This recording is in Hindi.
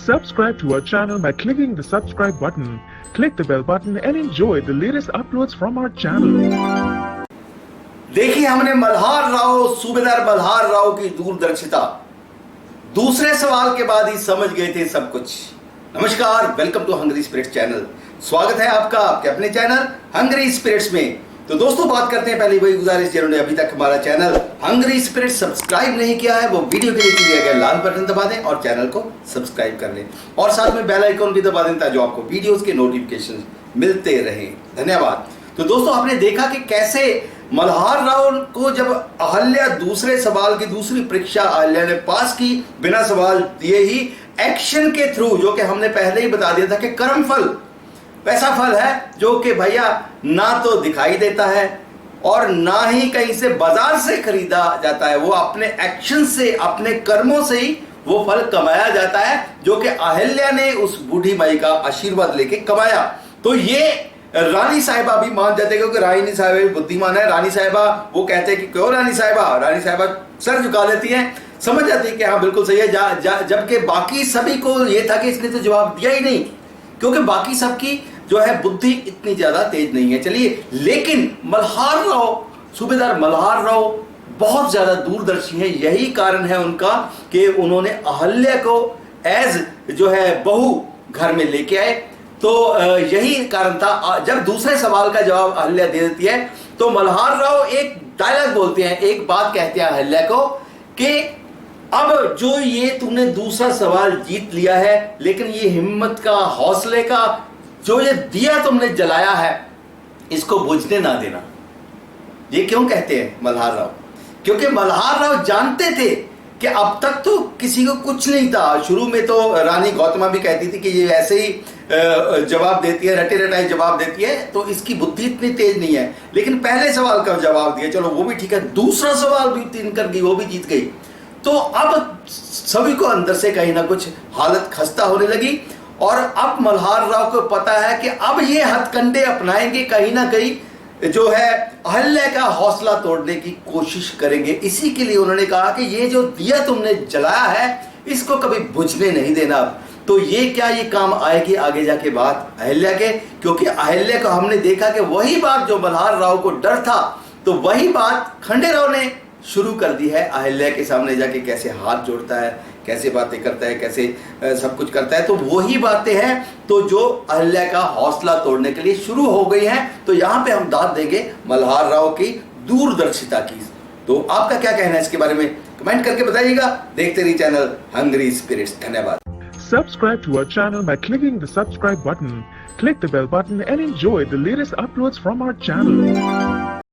Subscribe to our channel by clicking the subscribe button. Click the bell button and enjoy the latest uploads from our channel. देखिए, हमने मल्हार राव, सूबेदार मल्हार राव की दूरदर्शिता दूसरे सवाल के बाद ही समझ गए थे सब कुछ। नमस्कार, welcome to hungry spirits channel. स्वागत है आपका आपके अपने चैनल हंग्री स्पिरिट्स में। तो दोस्तों, बात करते हैं पहले वही गुजारिश, जिन्होंने अभी तक हमारा चैनल हंग्री स्पिरिट्स सब्सक्राइब नहीं किया है वो वीडियो के नीचे दिया गया लाल बटन दबा दें और चैनल को सब्सक्राइब कर लें और साथ में बेल आइकन भी दबा दें ताकि आपको वीडियोस के नोटिफिकेशन मिलते रहें। धन्यवाद। तो दोस्तों, आपने देखा कि कैसे मल्हार राव को जब अहल्या दूसरे सवाल की दूसरी परीक्षा अहल्या ने पास की बिना सवाल दिए ही एक्शन के थ्रू, जो कि हमने पहले ही बता दिया था कि कर्म फल वैसा फल है जो कि भैया ना तो दिखाई देता है और ना ही कहीं से बाजार से खरीदा जाता है। वो अपने एक्शन से, अपने कर्मों से ही वो फल कमाया जाता है, जो कि अहल्या ने उस बूढ़ी माई का आशीर्वाद लेके कमाया। तो ये रानी साहिबा भी मान जाते हैं, क्योंकि रानी साहिबा बुद्धिमान है। रानी साहिबा वो कहते हैं कि क्यों रानी साहिबा सर झुका लेती हैं, समझ जाती है कि हाँ बिल्कुल सही है। जबकि बाकी सभी को ये था कि इसने तो जवाब दिया ही नहीं, क्योंकि बाकी सबकी जो है बुद्धि इतनी ज्यादा तेज नहीं है। चलिए, लेकिन मल्हार राव, सूबेदार मल्हार राव बहुत ज्यादा दूरदर्शी है। यही कारण है उनका कि उन्होंने अहल्या को एज जो है बहू घर में लेके आए। तो यही कारण था। जब दूसरे सवाल का जवाब अहल्या दे देती है तो मल्हार राव एक डायलॉग बोलते हैं, एक बात कहते हैं अहल्या को कि अब जो ये तुमने दूसरा सवाल जीत लिया है, लेकिन ये हिम्मत का, हौसले का जो ये दिया तुमने जलाया है, इसको बुझने ना देना। ये क्यों कहते हैं मल्हार राव? क्योंकि मल्हार राव जानते थे कि अब तक तो किसी को कुछ नहीं था। शुरू में तो रानी गौतमा भी कहती थी कि ये ऐसे ही जवाब देती है, रटे रटाई जवाब देती है, तो इसकी बुद्धि इतनी तेज नहीं है। लेकिन पहले सवाल का जवाब दिया, चलो वो भी ठीक है। दूसरा सवाल भी तीन कर गई, वो भी जीत गई। तो अब सभी को अंदर से कहीं ना कुछ हालत खस्ता होने लगी और अब मल्हार राव को पता है कि अब ये हथकंडे अपनाएंगे, कहीं ना कहीं जो है अहल्या का हौसला तोड़ने की कोशिश करेंगे। इसी के लिए उन्होंने कहा कि ये जो दिया तुमने जलाया है, इसको कभी बुझने नहीं देना। तो ये क्या, ये काम आएगी आगे जाके बात अहल्या के, क्योंकि अहल्या को हमने देखा कि वही बात जो मल्हार राव को डर था, तो वही बात खंडेराव ने शुरू कर दी है। अहल्या के सामने जाके कैसे हाथ जोड़ता है, कैसे बातें करता है, कैसे सब कुछ करता है, तो वही बातें हैं तो जो अहल्या का हौसला तोड़ने के लिए शुरू हो गई हैं। तो यहाँ पे हम दाद देंगे मल्हार राव की दूरदर्शिता की। तो आपका क्या कहना है इसके बारे में, कमेंट करके बताइएगा। देखते रहिए चैनल हंग्री स्पिरिट्स। धन्यवाद। Subscribe to our channel by clicking the subscribe button. Click the bell button and enjoy the latest uploads from our channel.